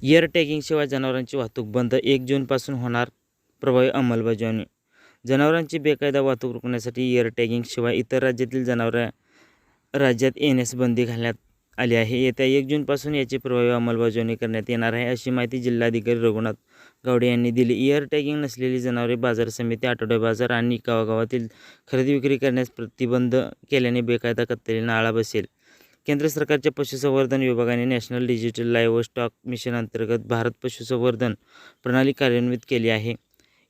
Year टॅगिंगशिवाय जनावरांची वाहतूक बंद, 1 जूनपासून होणार प्रभावी अंमलबजावणी. जनावरांची बेकायदा वाहतूक रोखण्यासाठी इयर टॅगिंगशिवाय इतर राज्यातील जनावरे राज्यात येण्यास बंदी घालण्यात आली आहे. येत्या 1 जूनपासून याची प्रभावी अंमलबजावणी करण्यात येणार आहे, अशी माहिती जिल्हाधिकारी रघुनाथ गावडे यांनी दिली. इयर टॅगिंग नसलेली जनावरे बाजार समिती, आठवडे बाजार आणि गावागावातील खरेदी विक्री करण्यास प्रतिबंध केल्याने बेकायदा कत्तलींना आळा बसेल. केंद्र सरकारच्या पशुसंवर्धन विभागाने नॅशनल डिजिटल लाईव्हस्टॉक मिशन अंतर्गत भारत पशुसंवर्धन प्रणाली कार्यान्वित केली आहे.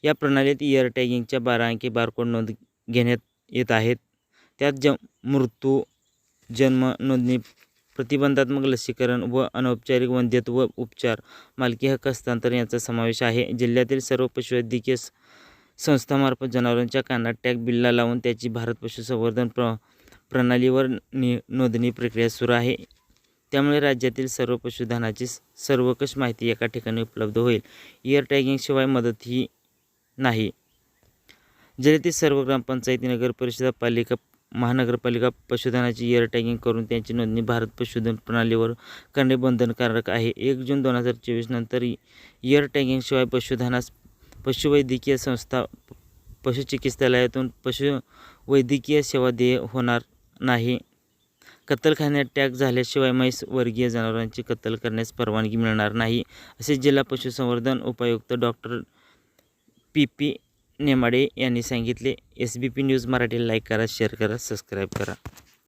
या प्रणालीत इयर टॅगिंगच्या 12 अंकी बारकोड नोंद घेण्यात येत आहेत. त्यात मृत्यू, जन्म नोंदणी, प्रतिबंधात्मक लसीकरण व अनौपचारिक वंध्यत्व उपचार, मालकी हक्क हस्तांतरण यांचा समावेश आहे. जिल्ह्यातील सर्व पशुवैद्यकीय संस्थांमार्फत जनावरांच्या कानात टॅग बिल्ला लावून त्याची भारत पशुसंवर्धन प्रणालीवर नोंदणी प्रक्रिया सुरू आहे. त्यामुळे राज्यातील सर्व पशुधनाची सर्वकष माहिती एका ठिकाणी उपलब्ध होईल. इयर टॅगिंगशिवाय मदतही नाही. जिल्ह्यातील सर्व ग्रामपंचायती, नगरपरिषदा, पालिका, महानगरपालिका पशुधनाची इयर टॅगिंग करून त्यांची नोंदणी भारत पशुधन प्रणालीवर करणे बंधनकारक आहे. 1 जून 2024 नंतर इयर टॅगिंगशिवाय पशुवैद्यकीय संस्था, पशुचिकित्सालयातून पशुवैद्यकीय सेवा देय होणार नाही. कत्तलखान्यात टॅग झाल्याशिवाय म्हैस वर्गीय जनावरांची कत्तल करण्यास परवानगी मिळणार नाही, असे जिल्हा पशुसंवर्धन उपायुक्त डॉ. पी. नेमाडे यांनी सांगितले. SBP न्यूज मराठी लाईक करा, शेअर करा, सबस्क्राईब करा.